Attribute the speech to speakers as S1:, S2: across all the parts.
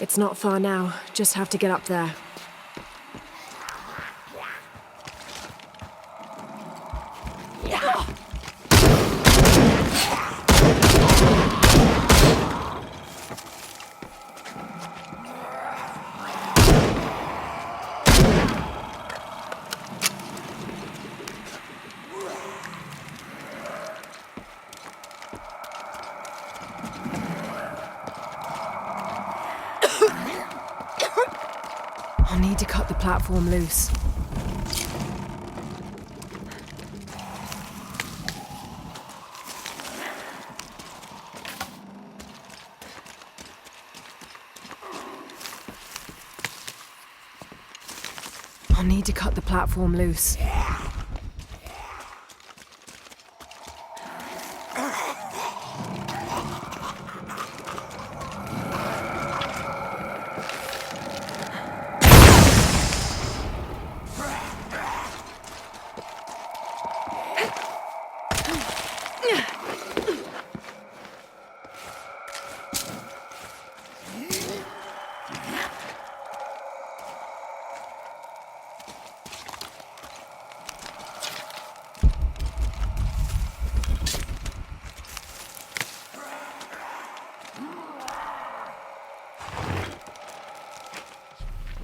S1: It's not far now. Just have to get up there. I'll need to cut the platform loose. I'll need to cut the platform loose.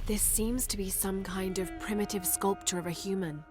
S1: This seems to be some kind of primitive sculpture of a human.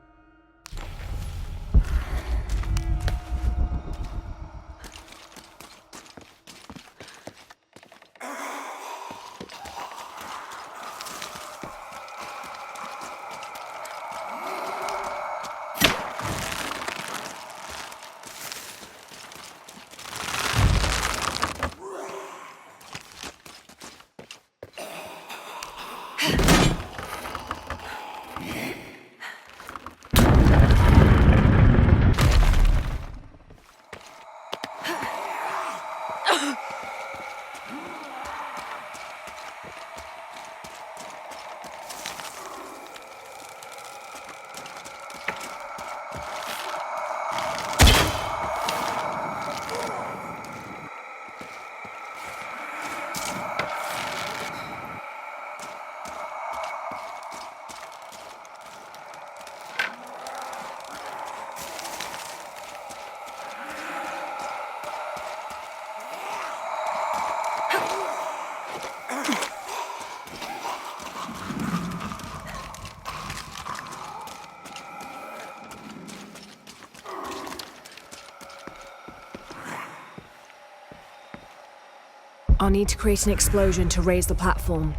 S1: I'll need to create an explosion to raise the platform.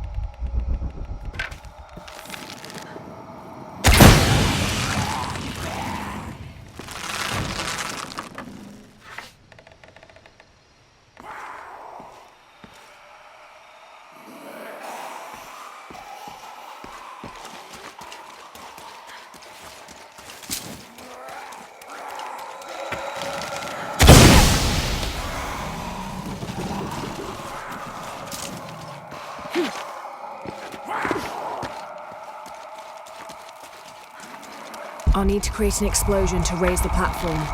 S1: I'll need to create an explosion to raise the platform.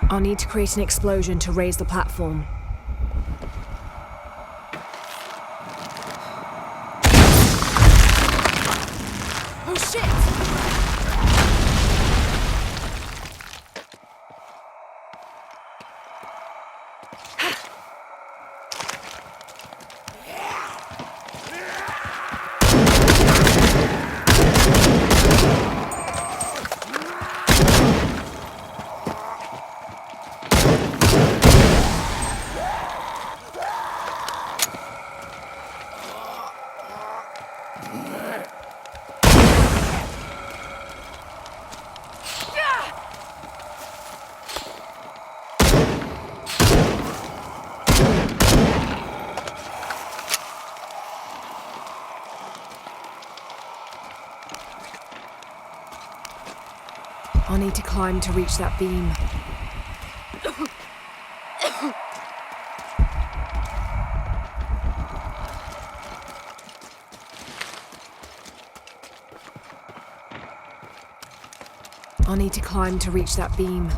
S1: I'll need to create an explosion to raise the platform. Oh shit! I'll need to climb to reach that beam. I'll need to climb to reach that beam.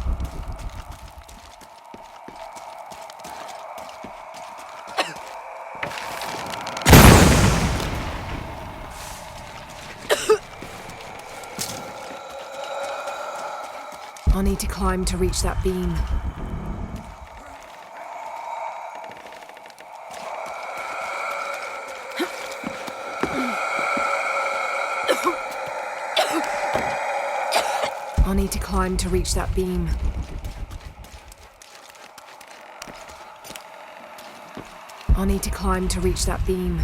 S1: I'll need to climb to reach that beam. I'll need to climb to reach that beam. I'll need to climb to reach that beam.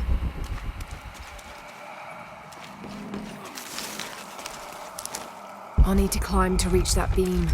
S1: I'll need to climb to reach that beam.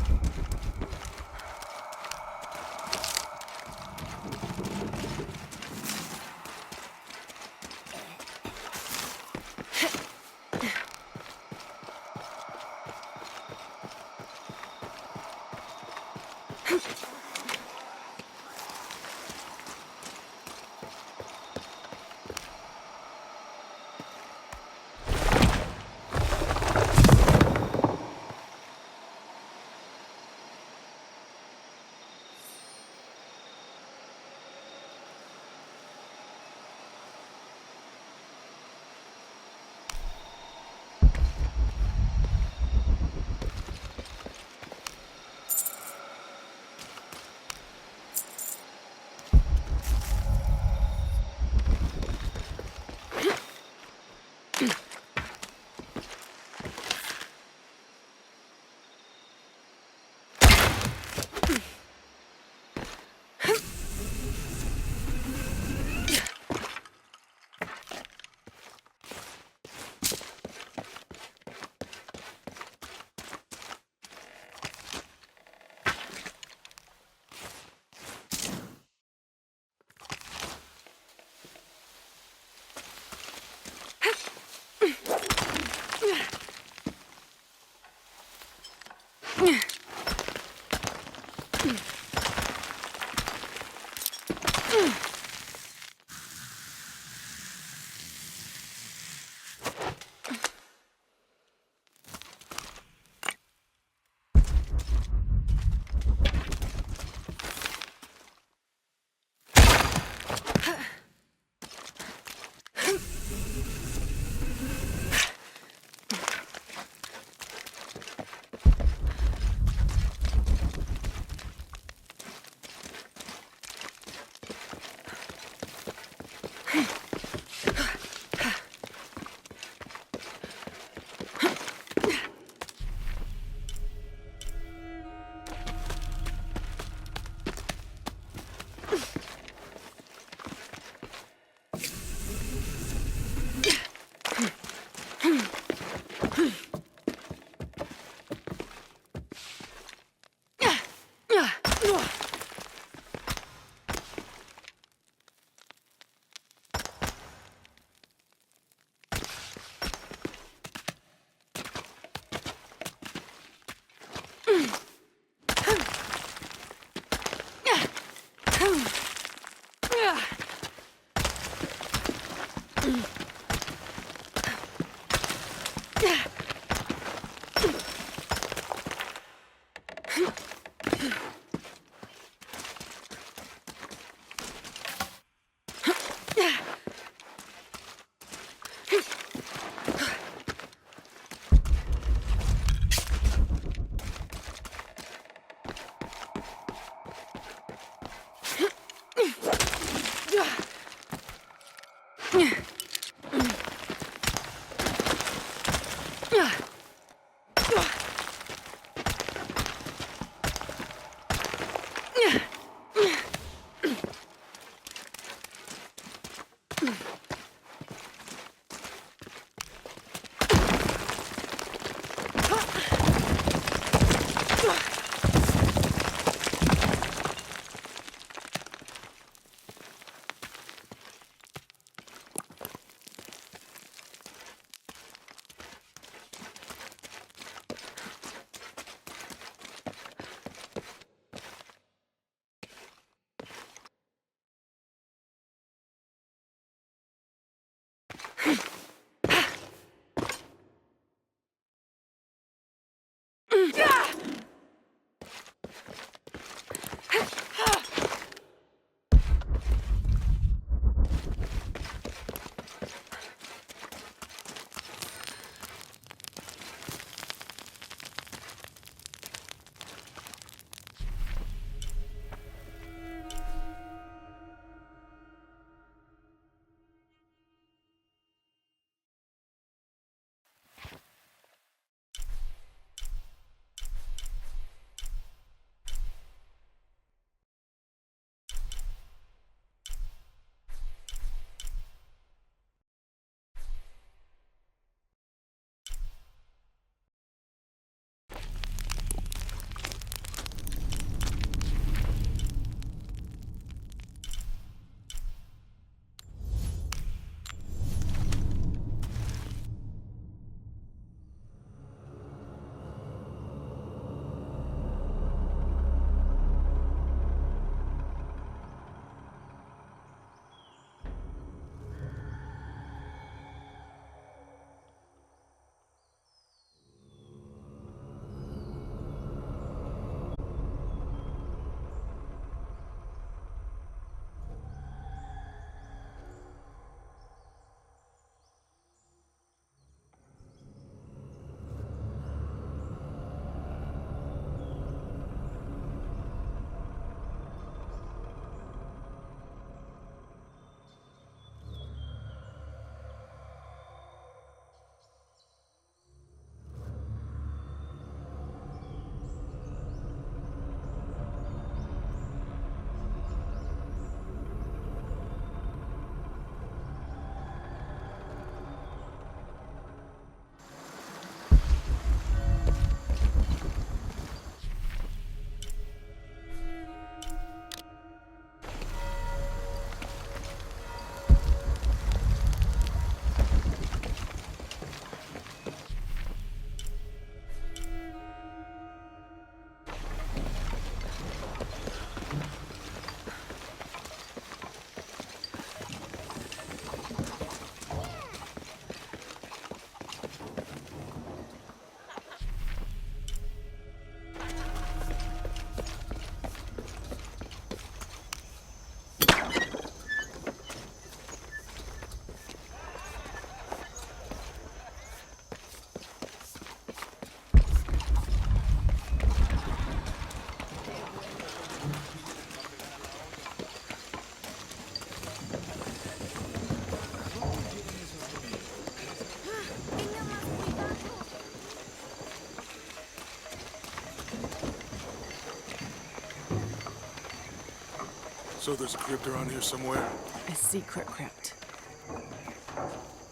S2: So there's a crypt around here somewhere?
S1: A secret crypt.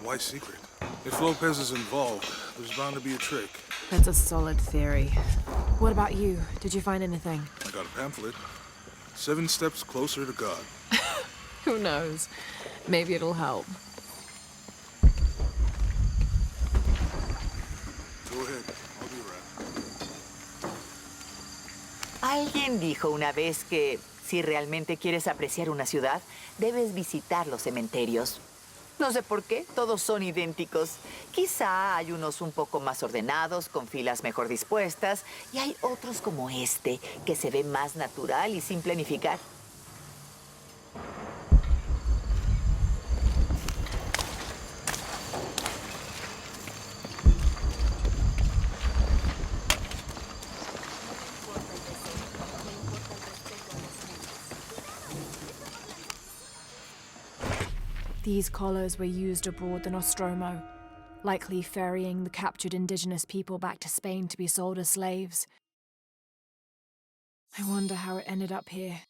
S2: Why secret? If Lopez is involved, there's bound to be a trick.
S1: That's a solid theory. What about you? Did you find anything?
S2: I got a pamphlet. 7 steps closer to God.
S1: Who knows? Maybe it'll help.
S2: Go ahead. I'll be right.
S3: Alguien dijo una vez que Si realmente quieres apreciar una ciudad, debes visitar los cementerios. No sé por qué, todos son idénticos. Quizá hay unos un poco más ordenados, con filas mejor dispuestas, y hay otros como este, que se ve más natural y sin planificar.
S1: These collars were used abroad the Nostromo, likely ferrying the captured indigenous people back to Spain to be sold as slaves. I wonder how it ended up here.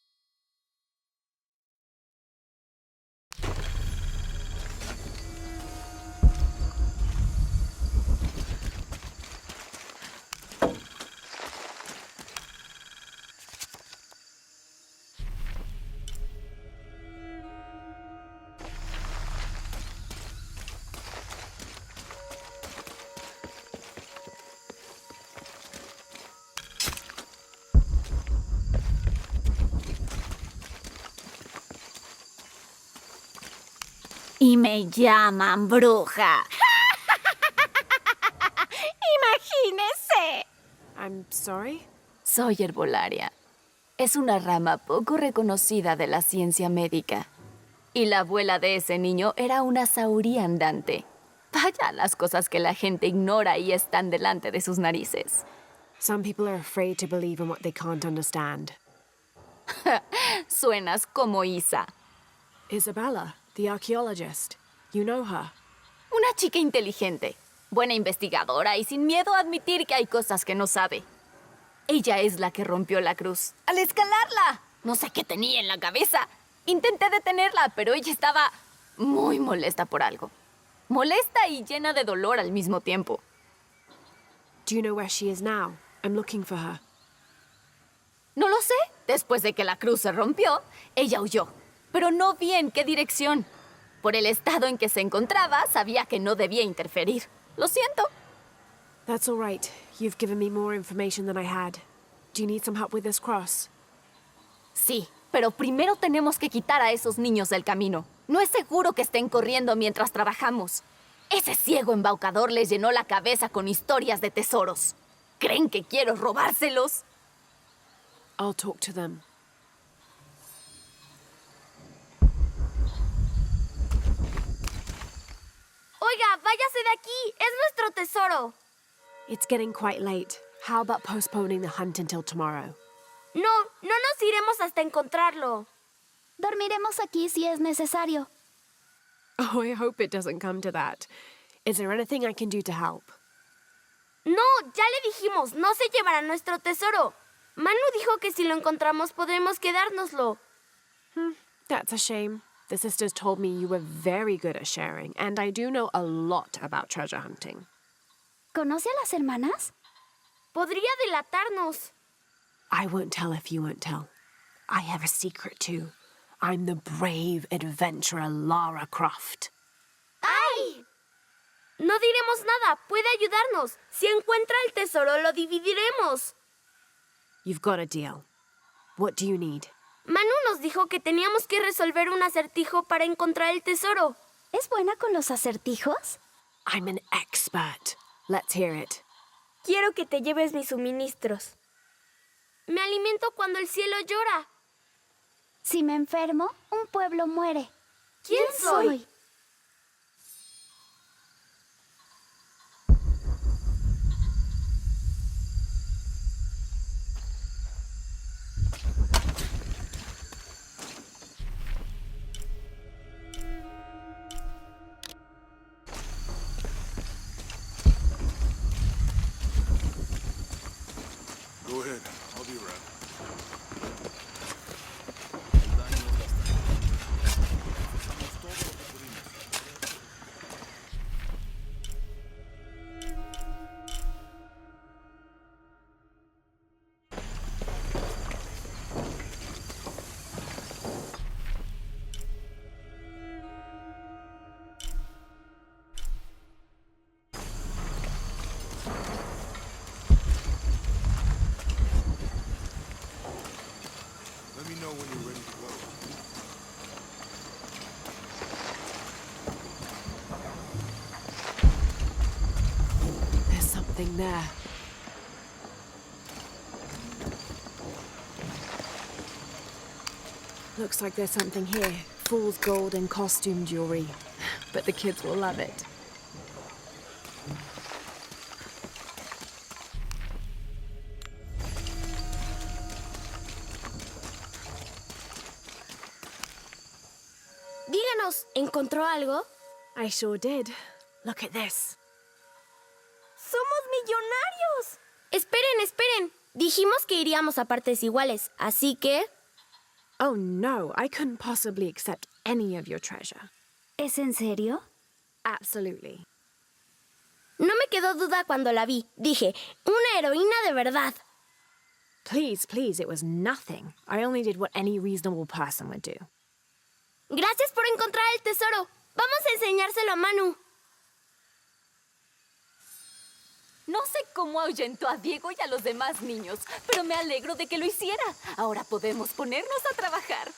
S4: Y me llaman bruja. ¡Imagínese!
S1: I'm sorry?
S4: Soy herbolaria. Es una rama poco reconocida de la ciencia médica. Y la abuela de ese niño era una sauría andante. Vaya las cosas que la gente ignora y están delante de sus narices.
S1: Some people are afraid to believe in what they can't understand.
S4: Suenas como Isa.
S1: Isabella, the archaeologist. You know her.
S4: Una chica inteligente, buena investigadora y sin miedo a admitir que hay cosas que no sabe. Ella es la que rompió la cruz. ¡Al escalarla! No sé qué tenía en la cabeza. Intenté detenerla, pero ella estaba muy molesta por algo. Molesta y llena de dolor al mismo tiempo.
S1: Do you know where she is now? I'm looking for her.
S4: No lo sé. Después de que la cruz se rompió, ella huyó. Pero no vi en qué dirección. Por el estado en que se encontraba, sabía que no debía interferir. Lo siento.
S1: That's all right. You've given me more information than I had. Do you need some help with this cross?
S4: Sí, pero primero tenemos que quitar a esos niños del camino. No es seguro que estén corriendo mientras trabajamos. Ese ciego embaucador les llenó la cabeza con historias de tesoros. ¿Creen que quiero robárselos?
S1: I'll talk to them.
S5: Oiga, váyase de aquí. Es nuestro tesoro.
S1: It's getting quite late. How about postponing the hunt until tomorrow?
S5: No nos iremos hasta encontrarlo.
S6: Dormiremos aquí si es necesario.
S1: Oh, I hope it doesn't come to that. Is there anything I can do to help?
S5: No, ya le dijimos, no se llevará nuestro tesoro. Manu dijo que si lo encontramos podremos quedárnoslo.
S1: That's a shame. The sisters told me you were very good at sharing, and I do know a lot about treasure hunting.
S6: ¿Conoce a las hermanas?
S5: Podría delatarnos.
S1: I won't tell if you won't tell. I have a secret too. I'm the brave adventurer Lara Croft.
S5: ¡Ay! No diremos nada, puede ayudarnos. Si encuentra el tesoro, lo dividiremos.
S1: You've got a deal. What do you need?
S5: Manu nos dijo que teníamos que resolver un acertijo para encontrar el tesoro.
S6: ¿Es buena con los acertijos?
S1: I'm an expert. Let's hear it.
S5: Quiero que te lleves mis suministros. Me alimento cuando el cielo llora.
S6: Si me enfermo, un pueblo muere.
S5: ¿Quién soy?
S2: Go ahead. I'll be around.
S1: something there. Looks like there's something here. Fool's gold and costume jewelry. But the kids will love it.
S5: Díganos, ¿encontró algo?
S1: I sure did. Look at this.
S5: ¡Somos millonarios! Esperen, esperen. Dijimos que iríamos a partes iguales, así que...
S1: Oh no, I couldn't possibly accept any of your treasure.
S6: ¿Es en serio?
S1: Absolutely.
S5: No me quedó duda cuando la vi. Dije, una heroína de verdad.
S1: Please, please, it was nothing. I only did what any reasonable person would do.
S5: Gracias por encontrar el tesoro. Vamos a enseñárselo a Manu.
S4: No sé cómo ahuyentó a Diego y a los demás niños, pero me alegro de que lo hiciera. Ahora podemos ponernos a trabajar.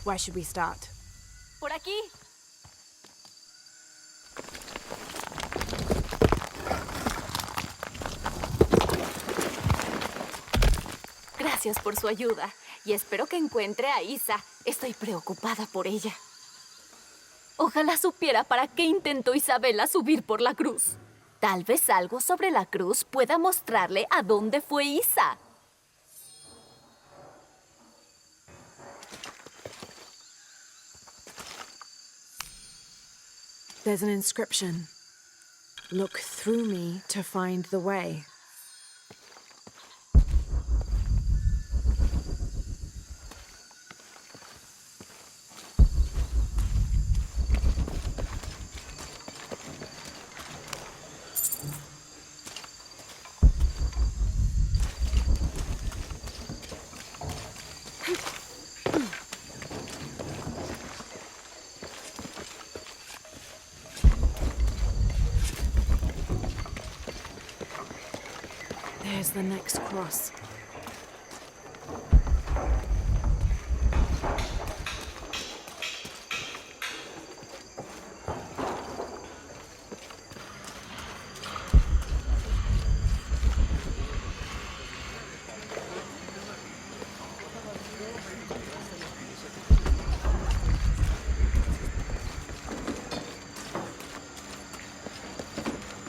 S1: Where should we start?
S4: Por aquí. Gracias por su ayuda. Y espero que encuentre a Isa. Estoy preocupada por ella. Ojalá supiera para qué intentó Isabella subir por la cruz. Tal vez algo sobre la cruz pueda mostrarle a dónde fue Isa.
S1: There's an inscription. Look through me to find the way. There's the next cross.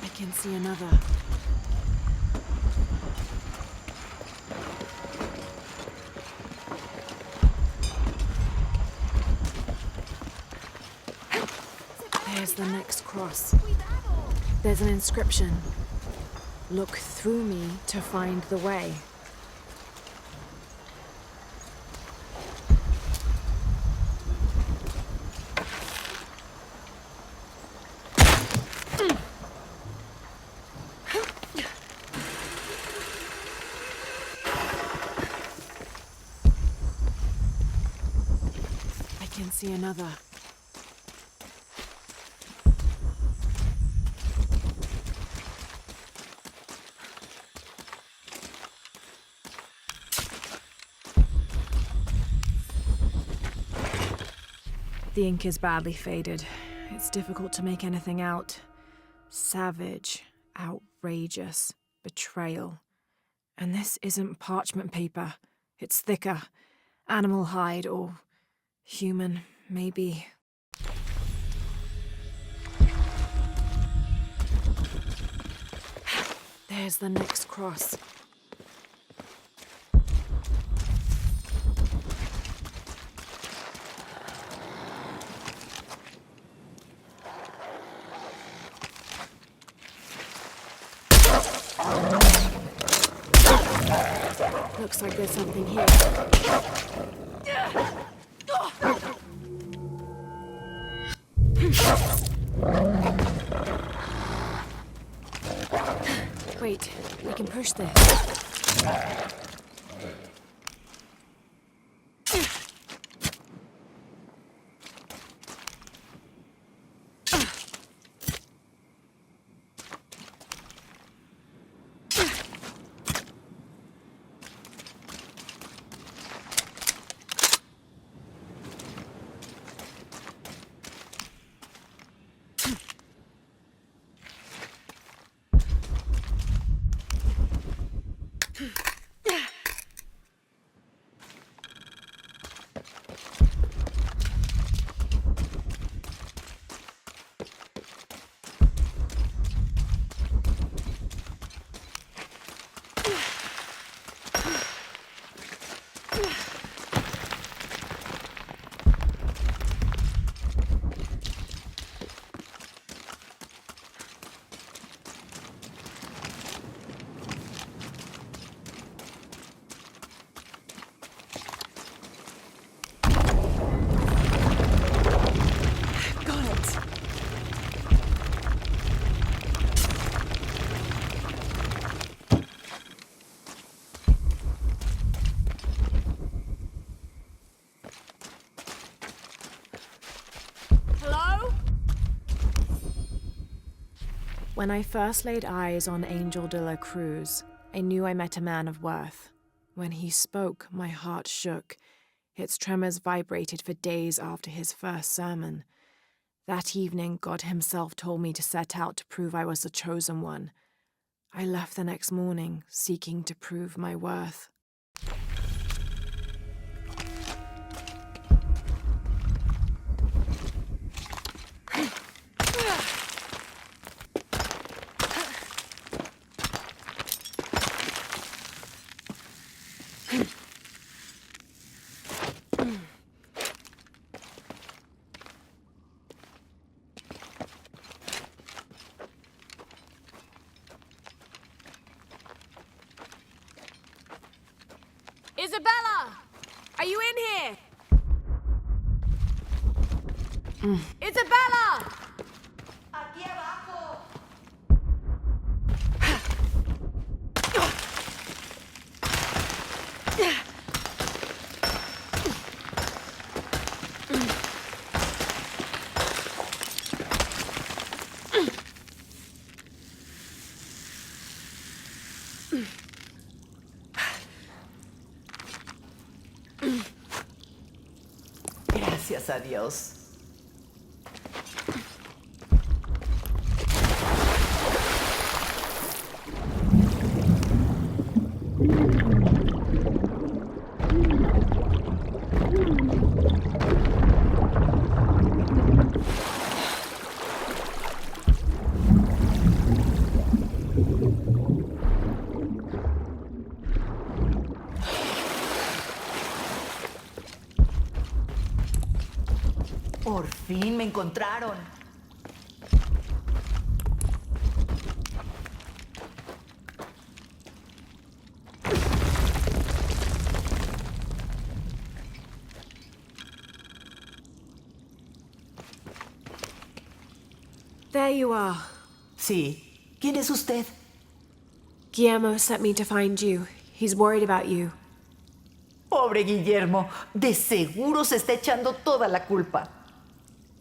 S1: I can see another. There's the next cross. There's an inscription. Look through me to find the way. I can see another. The ink is badly faded. It's difficult to make anything out. Savage, outrageous, betrayal. And this isn't parchment paper. It's thicker. Animal hide or human, maybe. There's the next cross. Looks like there's something here. Wait, we can push this. When I first laid eyes on Angel de la Cruz, I knew I met a man of worth. When he spoke, my heart shook. Its tremors vibrated for days after his first sermon. That evening, God himself told me to set out to prove I was the chosen one. I left the next morning, seeking to prove my worth. Isabella! Are you in here? Isabella!
S3: Aquí abajo. Gracias a Dios. Por fin me encontraron.
S1: There you are.
S3: Sí. ¿Quién es usted?
S1: Guillermo sent me to find you. He's worried about you.
S3: Pobre Guillermo. De seguro se está echando toda la culpa.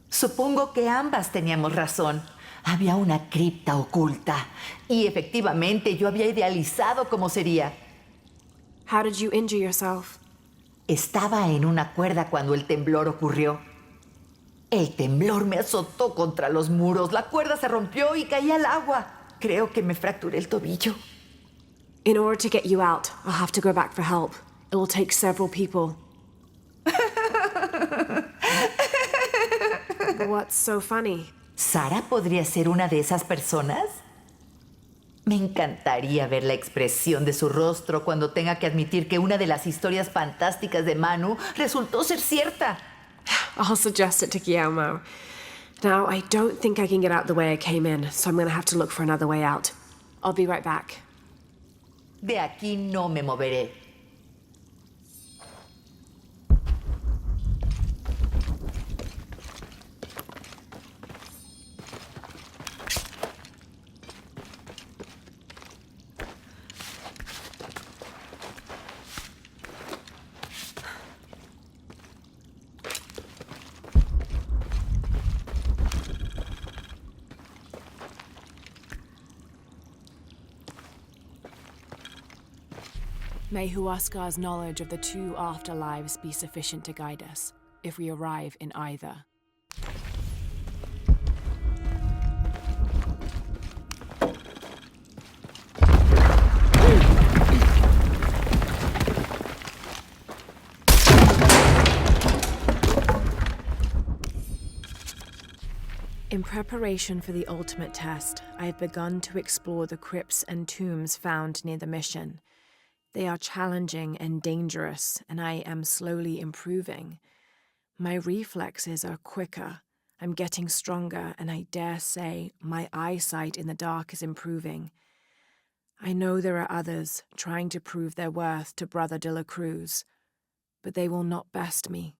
S3: Supongo que ambas teníamos razón. Había una cripta oculta. Y efectivamente yo había idealizado cómo sería.
S1: How did you injure yourself?
S3: Estaba en una cuerda cuando el temblor ocurrió. El temblor me azotó contra los muros. La cuerda se rompió y caí al agua. Creo que me fracturé el tobillo.
S1: In order to get you out, I'll have to go back for help. It will take several people. What's so funny?
S3: ¿Sara podría ser una de esas personas? Me encantaría ver la expresión de su rostro cuando tenga que admitir que una de las historias fantásticas de Manu resultó ser cierta.
S1: I'll suggest it to Guillermo. Now, I don't think I can get out the way I came in, so I'm going to have to look for another way out. I'll be right back.
S3: De aquí no me moveré.
S1: May Huascar's knowledge of the two afterlives be sufficient to guide us, if we arrive in either. In preparation for the ultimate test, I have begun to explore the crypts and tombs found near the mission. They are challenging and dangerous, and I am slowly improving. My reflexes are quicker, I'm getting stronger, and I dare say my eyesight in the dark is improving. I know there are others trying to prove their worth to Brother de la Cruz, but they will not best me.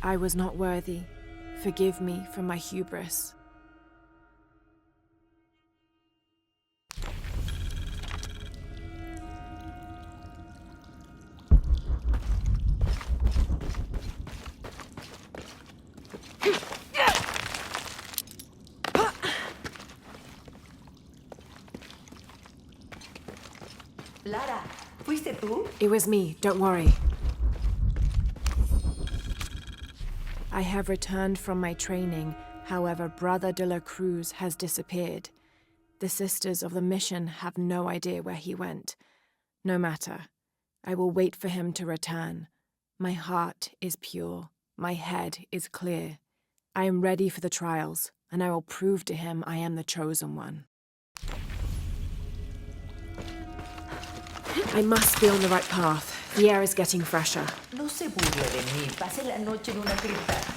S1: I was not worthy. Forgive me for my hubris.
S3: Lara, ¿fuiste tú?
S1: It was me, don't worry. I have returned from my training, however, Brother de la Cruz has disappeared. The sisters of the mission have no idea where he went. No matter. I will wait for him to return. My heart is pure. My head is clear. I am ready for the trials, and I will prove to him I am the chosen one. I must be on the right path. The air is getting fresher.
S3: No se burle de mí. Pase la noche en una cripta.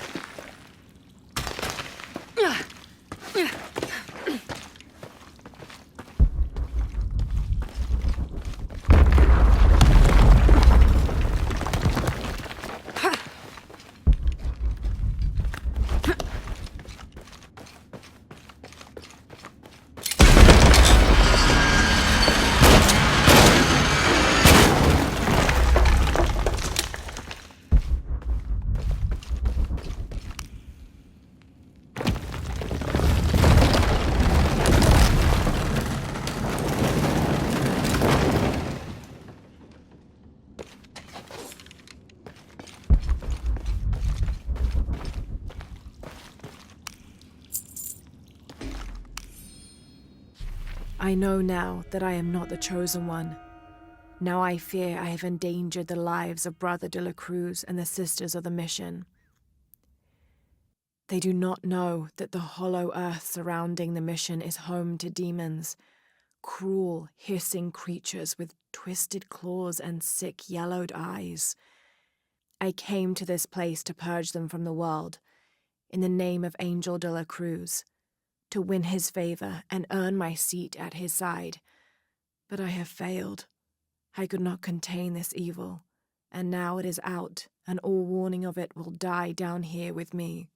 S1: I know now that I am not the chosen one. Now I fear I have endangered the lives of Brother de la Cruz and the sisters of the mission. They do not know that the hollow earth surrounding the mission is home to demons, cruel, hissing creatures with twisted claws and sick, yellowed eyes. I came to this place to purge them from the world, in the name of Angel de la Cruz, to win his favor and earn my seat at his side. But I have failed. I could not contain this evil, and now it is out, and all warning of it will die down here with me.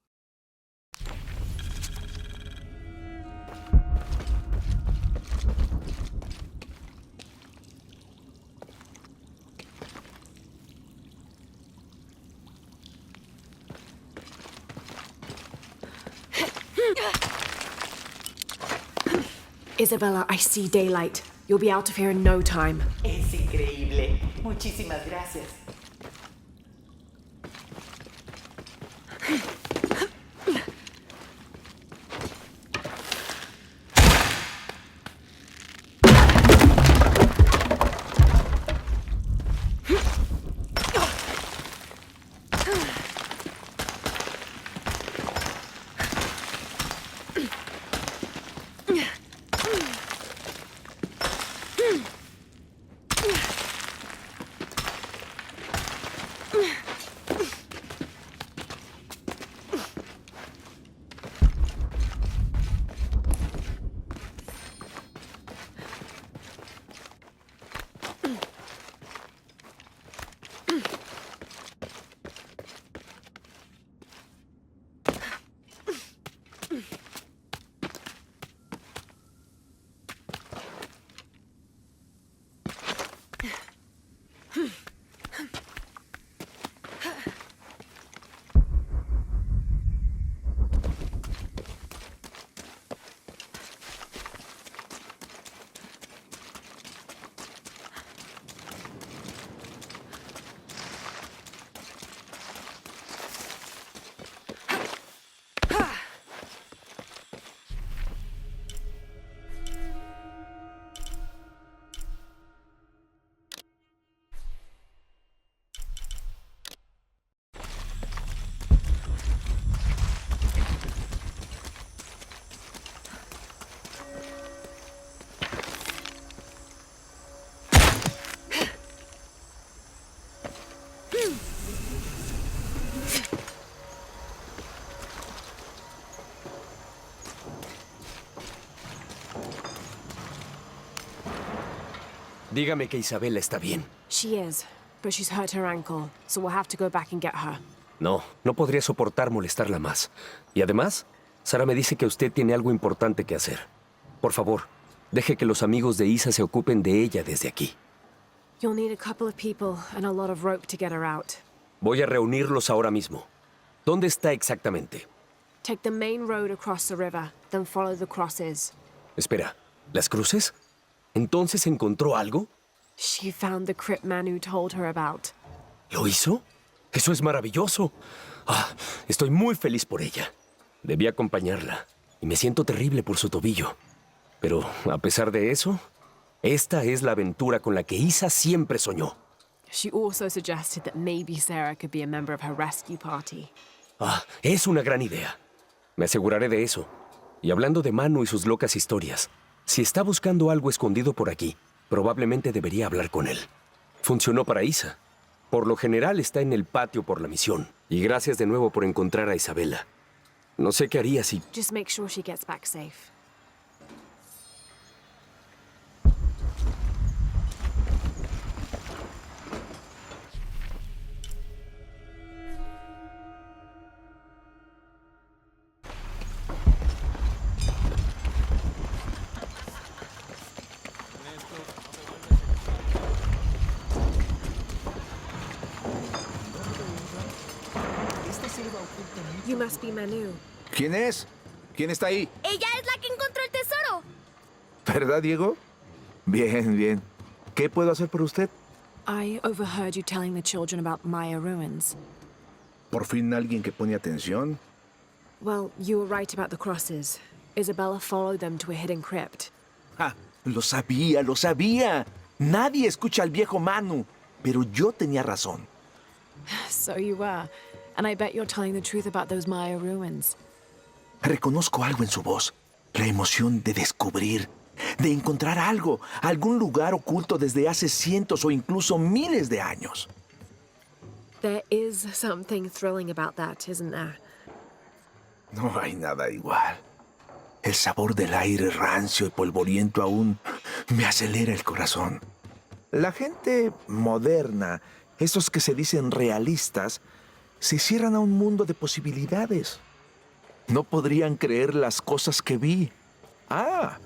S1: Isabella, I see daylight. You'll be out of here in no time.
S3: Es increíble. Muchísimas gracias.
S7: Dígame que Isabella está bien.
S1: She is, but she's hurt her ankle, so we'll have to go back and get her.
S7: No, no podría soportar molestarla más. Y además, Sara me dice que usted tiene algo importante que hacer. Por favor, deje que los amigos de Isa se ocupen de ella desde aquí.
S1: You'll need a couple of people and a lot of rope to get her out.
S7: Voy a reunirlos ahora mismo. ¿Dónde está exactamente?
S1: Take the main road across the river, then follow the crosses.
S7: Espera, ¿las cruces? ¿Entonces encontró algo?
S1: She found the Crypt man who told her about.
S7: ¿Lo hizo? Eso es maravilloso. Ah, estoy muy feliz por ella. Debí acompañarla, y me siento terrible por su tobillo. Pero, a pesar de eso, esta es la aventura con la que Isa siempre soñó.
S1: She also suggested that maybe Sarah could be a member of her rescue party.
S7: Ah, es una gran idea. Me aseguraré de eso. Y hablando de Manu y sus locas historias, si está buscando algo escondido por aquí, probablemente debería hablar con él. Funcionó para Isa. Por lo general está en el patio por la misión. Y gracias de nuevo por encontrar a Isabella. No sé qué haría si...
S1: Just make sure she gets back safe. You must be Manu.
S8: ¿Quién es? ¿Quién está ahí?
S5: Ella es la que encontró el tesoro.
S8: ¿Verdad, Diego? Bien, bien. ¿Qué puedo hacer por usted?
S1: I overheard you telling the children about Maya ruins.
S8: ¿Por fin alguien que pone atención?
S1: Well, you were right about the crosses. Isabella followed them to a hidden crypt.
S8: ¡Ah! Lo sabía, lo sabía. Nadie escucha al viejo Manu. Pero yo tenía razón.
S1: So you were. And I bet you're telling the truth about those Maya ruins.
S8: Reconozco algo en su voz. La emoción de descubrir, de encontrar algo, algún lugar oculto desde hace cientos o incluso miles de años.
S1: There is something thrilling about that, isn't there?
S8: No hay nada igual. El sabor del aire rancio y polvoriento aún me acelera el corazón. La gente moderna, esos que se dicen realistas, se cierran a un mundo de posibilidades. No podrían creer las cosas que vi. Ah,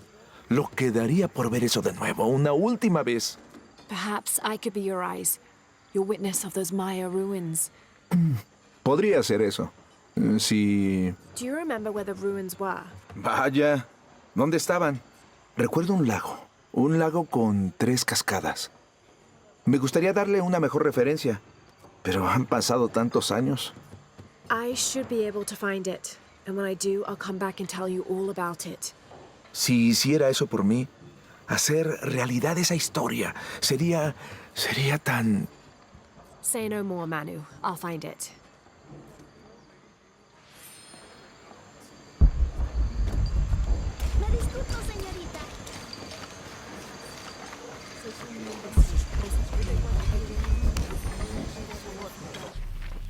S8: lo que daría por ver eso de nuevo, una última vez.
S1: Perhaps I could be your eyes, your witness of those Maya ruins.
S8: Podría ser eso. Si...
S1: Do you remember where the ruins were?
S8: Vaya, ¿dónde estaban? Recuerdo un lago con 3 cascadas. Me gustaría darle una mejor referencia, pero han pasado tantos años.
S1: I should be able to find it, and when I do, I'll come back and tell you all about it.
S8: Si hiciera eso por mí, hacer realidad esa historia, sería tan...
S1: Say no more, Manu. I'll find it.
S6: Me disculpo, señorita.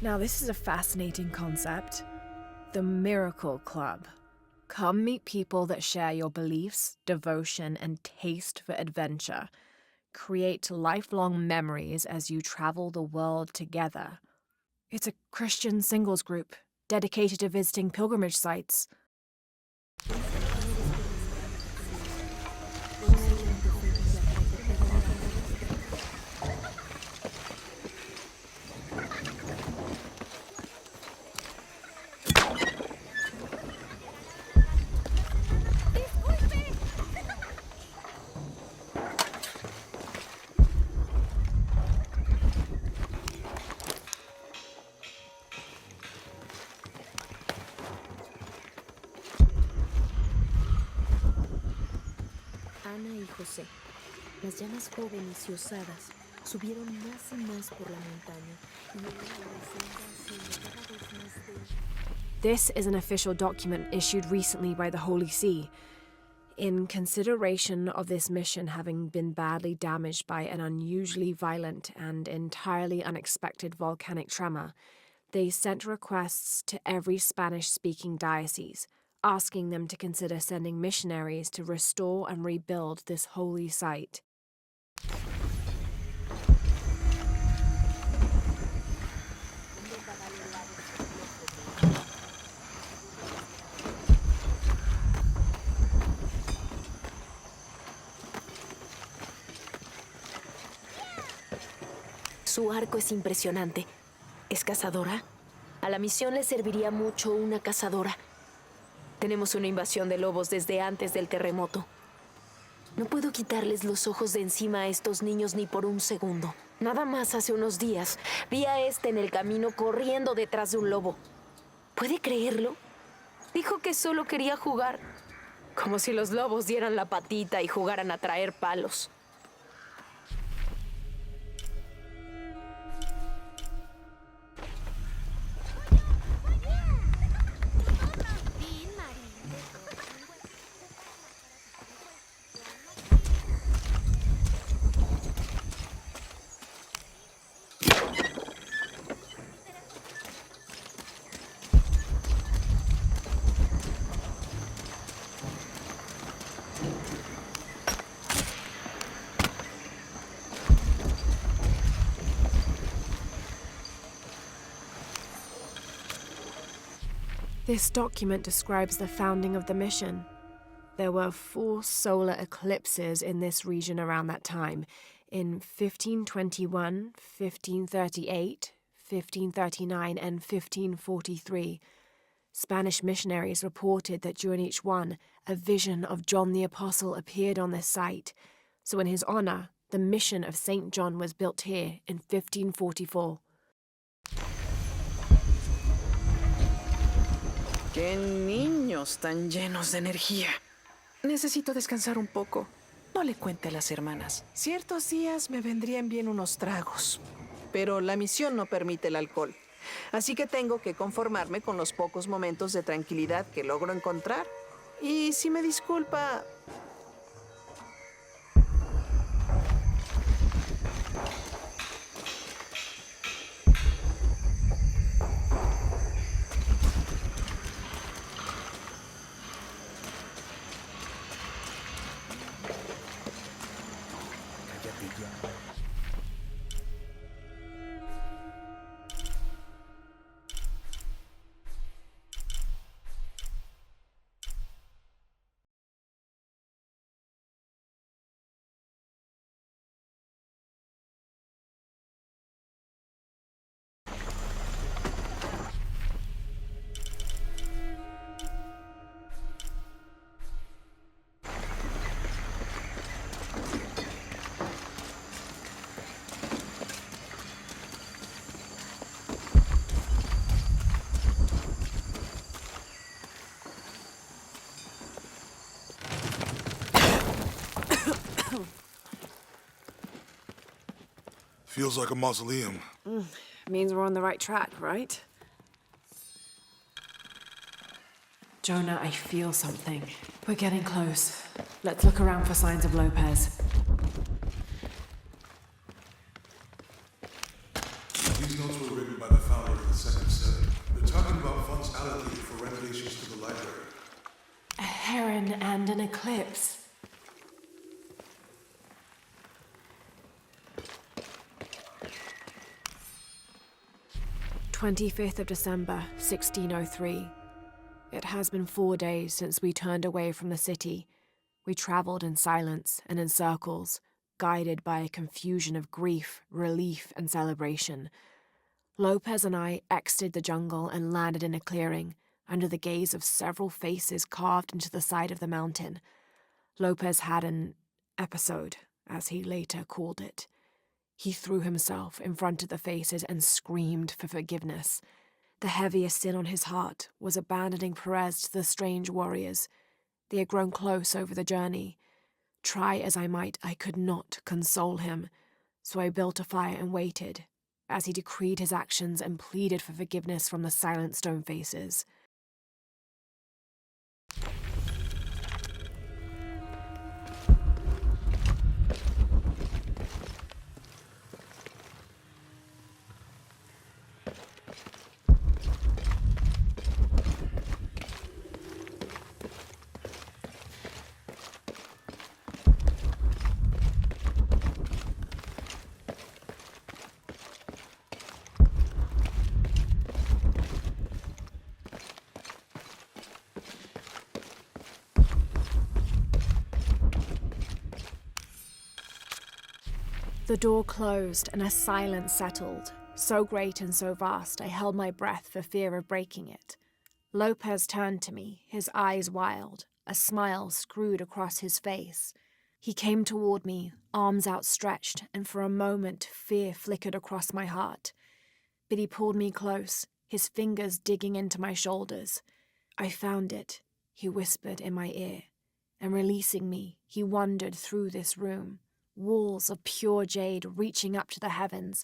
S1: Now, this is a fascinating concept. The Miracle Club. Come meet people that share your beliefs, devotion, and taste for adventure. Create lifelong memories as you travel the world together. It's a Christian singles group dedicated to visiting pilgrimage sites.
S9: Ana y José, las llamas jóvenes y osadas, subieron más y más por la montaña y la senda se cada vez más de...
S1: This is an official document issued recently by the Holy See. In consideration of this mission having been badly damaged by an unusually violent and entirely unexpected volcanic tremor, they sent requests to every Spanish-speaking diocese, asking them to consider sending missionaries to restore and rebuild this holy site.
S9: Su arco es impresionante. ¿Es cazadora? A la misión le serviría mucho una cazadora. Tenemos una invasión de lobos desde antes del terremoto. No puedo quitarles los ojos de encima a estos niños ni por un segundo. Nada más hace unos días vi a este en el camino corriendo detrás de un lobo. ¿Puede creerlo? Dijo que solo quería jugar. Como si los lobos dieran la patita y jugaran a traer palos.
S1: This document describes the founding of the mission. There were 4 solar eclipses in this region around that time, in 1521, 1538, 1539, and 1543. Spanish missionaries reported that during each one, a vision of John the Apostle appeared on this site. So in his honor, the mission of St. John was built here in 1544.
S10: ¡Qué niños tan llenos de energía! Necesito descansar un poco. No le cuente a las hermanas. Ciertos días me vendrían bien unos tragos. Pero la misión no permite el alcohol. Así que tengo que conformarme con los pocos momentos de tranquilidad que logro encontrar. Y si me disculpa...
S2: Feels like a mausoleum.
S1: Means we're on the right track, right? Jonah, I feel something. We're getting close. Let's look around for signs of Lopez.
S2: These notes were written by the founder of the second study. They're talking about funds allocated for renovations to the library.
S1: A heron and an eclipse. "25th of December, 1603. It has been 4 days since we turned away from the city. We travelled in silence and in circles, guided by a confusion of grief, relief, and celebration. Lopez and I exited the jungle and landed in a clearing, under the gaze of several faces carved into the side of the mountain. Lopez had an episode, as he later called it. He threw himself in front of the faces and screamed for forgiveness. The heaviest sin on his heart was abandoning Perez to the strange warriors. They had grown close over the journey. Try as I might, I could not console him. So I built a fire and waited, as he decreed his actions and pleaded for forgiveness from the silent stone faces. The door closed and a silence settled, so great and so vast I held my breath for fear of breaking it. Lopez turned to me, his eyes wild, a smile screwed across his face. He came toward me, arms outstretched, and for a moment fear flickered across my heart. But he pulled me close, his fingers digging into my shoulders. "I found it," he whispered in my ear, and releasing me, he wandered through this room, walls of pure jade reaching up to the heavens,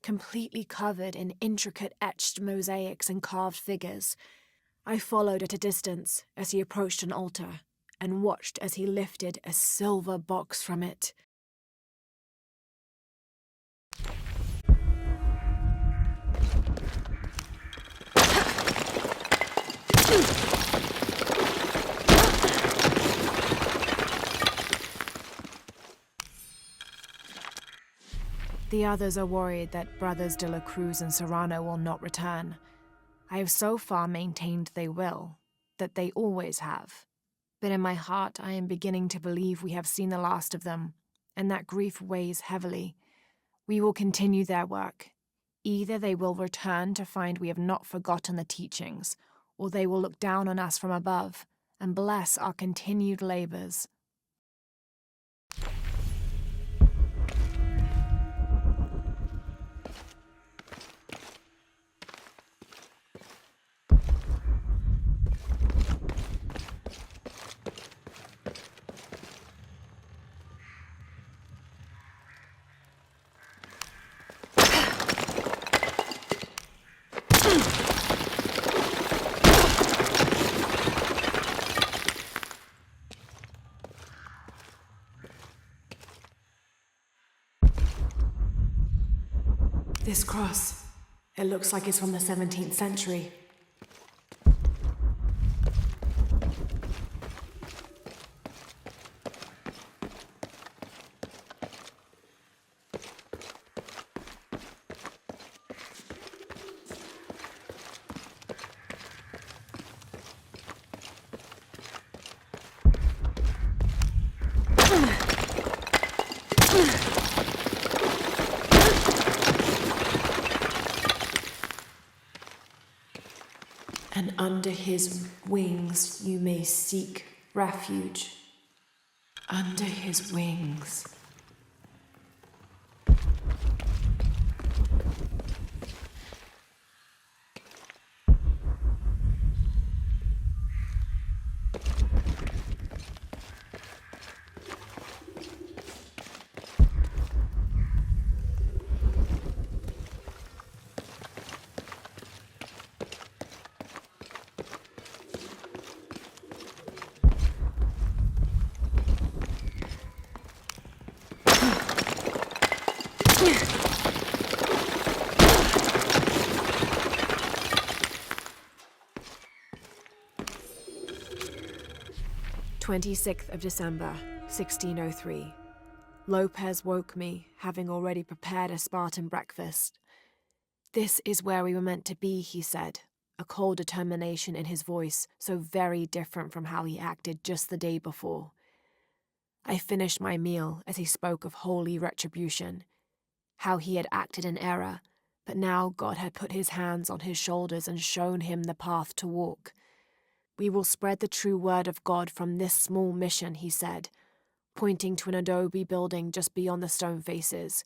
S1: completely covered in intricate etched mosaics and carved figures. I followed at a distance as he approached an altar, and watched as he lifted a silver box from it. The others are worried that Brothers de la Cruz and Serrano will not return. I have so far maintained they will, that they always have. But in my heart I am beginning to believe we have seen the last of them, and that grief weighs heavily. We will continue their work. Either they will return to find we have not forgotten the teachings, or they will look down on us from above and bless our continued labors. This cross, it looks like it's from the 17th century. And under his wings you may seek refuge. Under his wings. December 1603. Lopez woke me, having already prepared a Spartan breakfast. "This is where we were meant to be," he said, a cold determination in his voice, so very different from how he acted just the day before. I finished my meal as he spoke of holy retribution, how he had acted in error, but now God had put his hands on his shoulders and shown him the path to walk. "We will spread the true word of God from this small mission," he said, pointing to an adobe building just beyond the stone faces.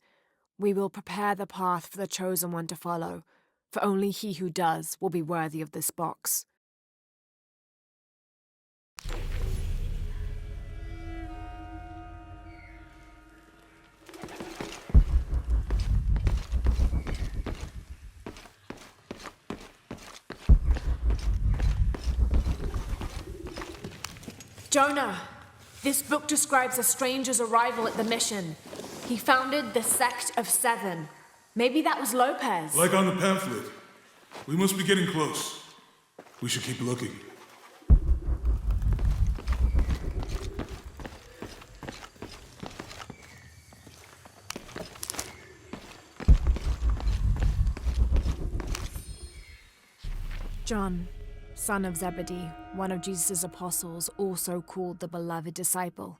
S1: "We will prepare the path for the chosen one to follow, for only he who does will be worthy of this box." "Jonah, this book describes a stranger's arrival at the mission. He founded the Sect of Seven. Maybe that was Lopez."
S2: Like on the pamphlet. We must be getting close. We should keep looking.
S1: John, son of Zebedee, one of Jesus' apostles, also called the beloved disciple.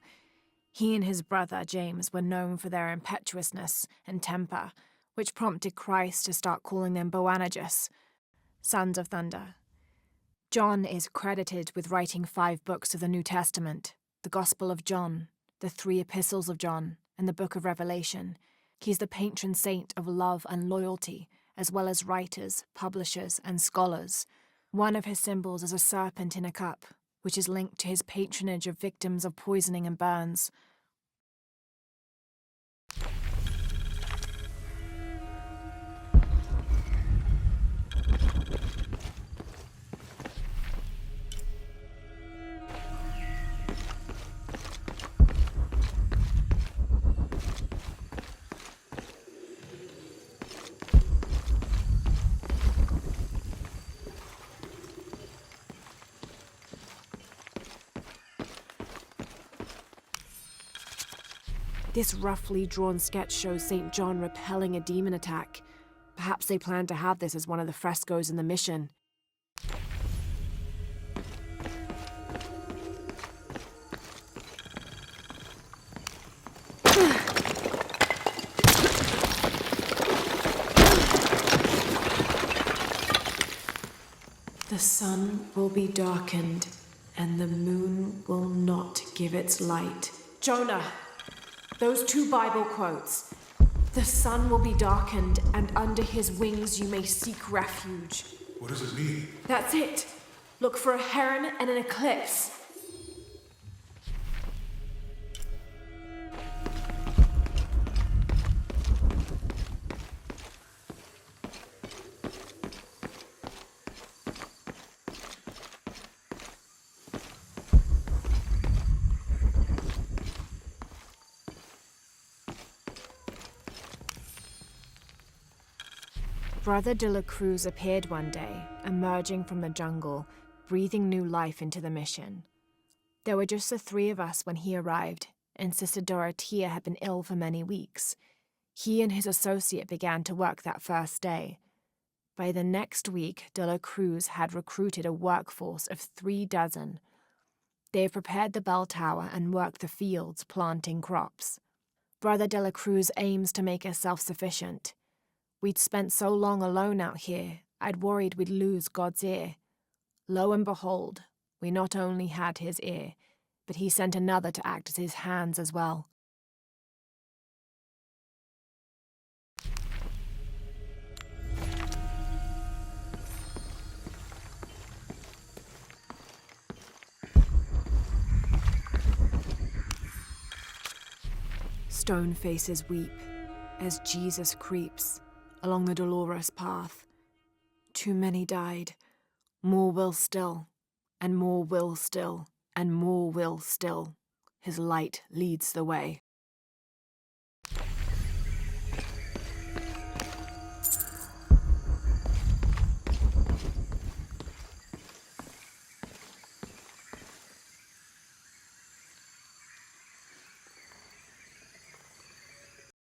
S1: He and his brother, James, were known for their impetuousness and temper, which prompted Christ to start calling them Boanerges, sons of thunder. John is credited with writing 5 books of the New Testament, the Gospel of John, the 3 epistles of John, and the Book of Revelation. He's the patron saint of love and loyalty, as well as writers, publishers, and scholars. One of his symbols is a serpent in a cup, which is linked to his patronage of victims of poisoning and burns. This roughly drawn sketch shows St. John repelling a demon attack. Perhaps they plan to have this as one of the frescoes in the mission. The sun will be darkened, and the moon will not give its light. Jonah! Those 2 Bible quotes. The sun will be darkened, and under his wings you may seek refuge.
S2: What does it mean?
S1: That's it. Look for a heron and an eclipse. Brother de la Cruz appeared one day, emerging from the jungle, breathing new life into the mission. There were just the 3 of us when he arrived, and Sister Dorothea had been ill for many weeks. He and his associate began to work that first day. By the next week, de la Cruz had recruited a workforce of 3 dozen. They have prepared the bell tower and worked the fields, planting crops. Brother de la Cruz aims to make us self-sufficient. We'd spent so long alone out here, I'd worried we'd lose God's ear. Lo and behold, we not only had his ear, but he sent another to act as his hands as well. Stone faces weep as Jesus creeps along the dolorous path. Too many died. More will still, and more will still, and more will still. His light leads the way.